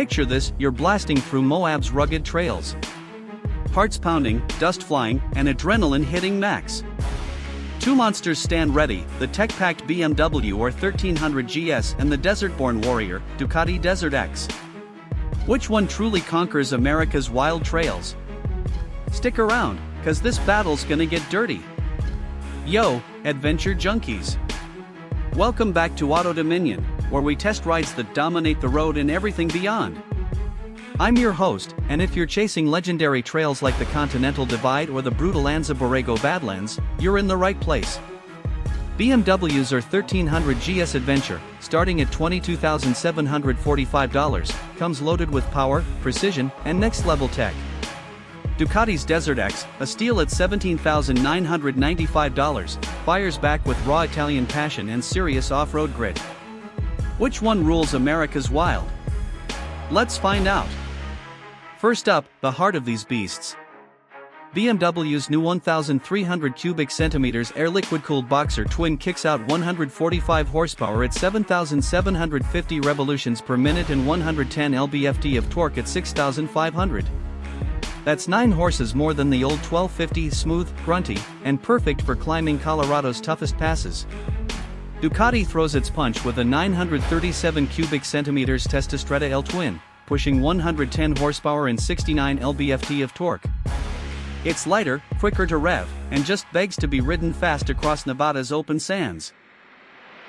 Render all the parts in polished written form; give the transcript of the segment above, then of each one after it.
Picture this, you're blasting through Moab's rugged trails. Parts pounding, dust flying, and adrenaline hitting max. Two monsters stand ready, the tech-packed BMW R1300 GS and the desert-born warrior, Ducati DesertX. Which one truly conquers America's wild trails? Stick around, cause this battle's gonna get dirty. Yo, adventure junkies. Welcome back to AutoDominion, where we test rides that dominate the road and everything beyond. I'm your host, and if you're chasing legendary trails like the Continental Divide or the brutal Anza Borrego Badlands, you're in the right place. BMW's R1300 GS Adventure, starting at $22,745, comes loaded with power, precision, and next-level tech. Ducati's DesertX, a steal at $17,995, fires back with raw Italian passion and serious off-road grit. Which one rules America's wild? Let's find out. First up, the heart of these beasts. BMW's new 1,300 cubic centimeters air liquid-cooled Boxer twin kicks out 145 horsepower at 7,750 revolutions per minute and 110 lb-ft of torque at 6,500. That's 9 horses more than the old 1250, smooth, grunty, and perfect for climbing Colorado's toughest passes. Ducati throws its punch with a 937 cubic centimeters Testastretta L twin, pushing 110 horsepower and 69 lb-ft of torque. It's lighter, quicker to rev, and just begs to be ridden fast across Nevada's open sands.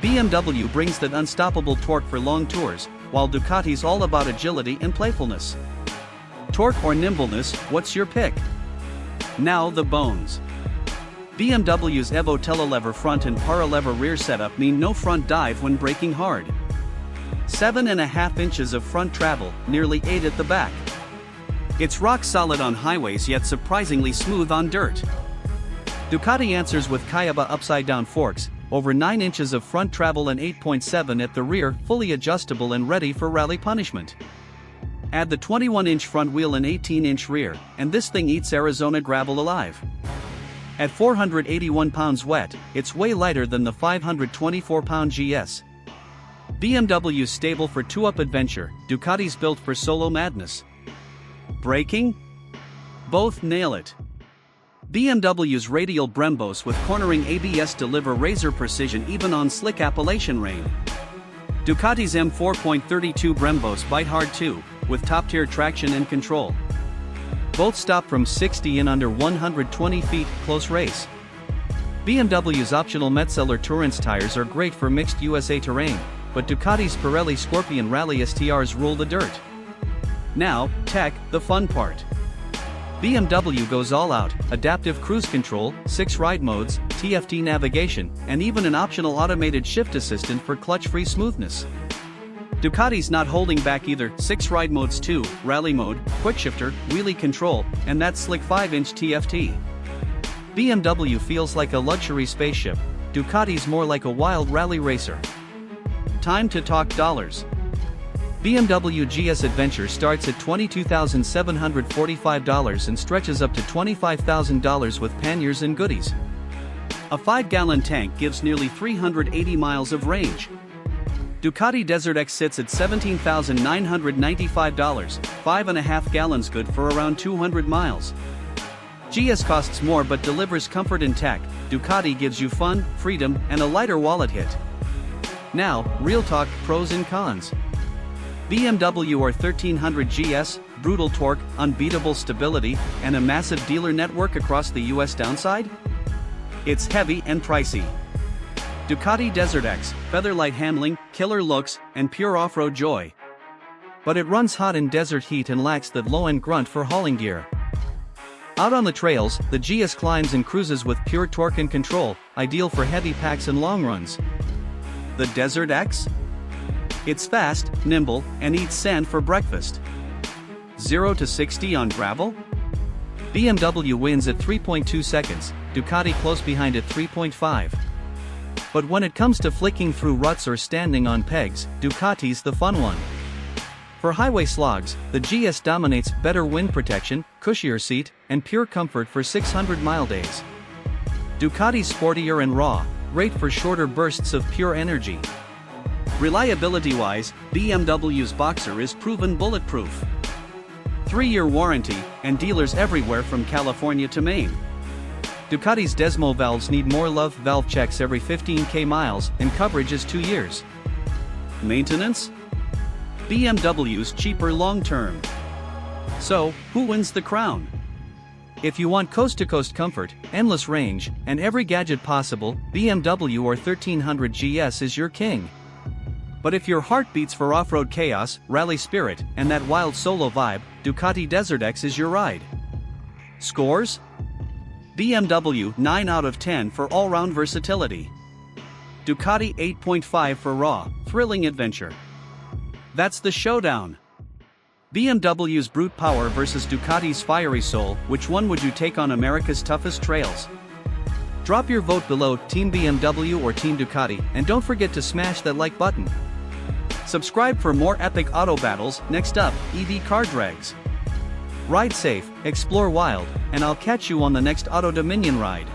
BMW brings that unstoppable torque for long tours, while Ducati's all about agility and playfulness. Torque or nimbleness, what's your pick? Now the bones. BMW's Evo telelever front and paralever rear setup mean no front dive when braking hard. 7.5 inches of front travel, nearly 8 at the back. It's rock solid on highways yet surprisingly smooth on dirt. Ducati answers with Cayaba upside-down forks, over 9 inches of front travel and 8.7 at the rear, fully adjustable and ready for rally punishment. Add the 21-inch front wheel and 18-inch rear, and this thing eats Arizona gravel alive. At 481 pounds wet, it's way lighter than the 524-pound GS. BMW's stable for two-up adventure, Ducati's built for solo madness. Braking? Both nail it. BMW's radial Brembos with cornering ABS deliver razor precision even on slick Appalachian rain. Ducati's M4.32 Brembos bite hard too, with top-tier traction and control. Both stop from 60 in under 120 feet, close race. BMW's optional Metzeler Tourance tires are great for mixed USA terrain, but Ducati's Pirelli Scorpion Rally STRs rule the dirt. Now, tech, the fun part. BMW goes all out, adaptive cruise control, 6 ride modes, TFT navigation, and even an optional automated shift assistant for clutch-free smoothness. Ducati's not holding back either, 6 ride modes too, rally mode, quick shifter, wheelie control, and that slick 5-inch TFT. BMW feels like a luxury spaceship, Ducati's more like a wild rally racer. Time to talk dollars. BMW GS Adventure starts at $22,745 and stretches up to $25,000 with panniers and goodies. A 5-gallon tank gives nearly 380 miles of range. Ducati DesertX sits at $17,995, 5.5 gallons good for around 200 miles. GS costs more but delivers comfort and tech, Ducati gives you fun, freedom, and a lighter wallet hit. Now, real talk, pros and cons. BMW R1300 GS, brutal torque, unbeatable stability, and a massive dealer network across the US downside? It's heavy and pricey. Ducati DesertX, featherlight handling, killer looks, and pure off-road joy. But it runs hot in desert heat and lacks that low-end grunt for hauling gear. Out on the trails, the GS climbs and cruises with pure torque and control, ideal for heavy packs and long runs. The DesertX? It's fast, nimble, and eats sand for breakfast. 0 to 60 on gravel? BMW wins at 3.2 seconds, Ducati close behind at 3.5. But when it comes to flicking through ruts or standing on pegs, Ducati's the fun one. For highway slogs, the GS dominates, better wind protection, cushier seat, and pure comfort for 600-mile days. Ducati's sportier and raw, great for shorter bursts of pure energy. Reliability-wise, BMW's Boxer is proven bulletproof. 3-year warranty, and dealers everywhere from California to Maine. Ducati's Desmo valves need more love. Valve checks every 15k miles, and coverage is 2 years. Maintenance? BMW's cheaper long-term. So, who wins the crown? If you want coast-to-coast comfort, endless range, and every gadget possible, BMW R1300 GS is your king. But if your heart beats for off-road chaos, rally spirit, and that wild solo vibe, Ducati DesertX is your ride. Scores? BMW 9 out of 10 for all-round versatility. Ducati 8.5 for raw, thrilling adventure. That's the showdown. BMW's brute power versus Ducati's fiery soul. Which one would you take on America's toughest trails? Drop your vote below, Team BMW or Team Ducati, and don't forget to smash that like button. Subscribe for more epic auto battles. Next up, EV car drags. Ride safe, explore wild, and I'll catch you on the next AutoDominion ride.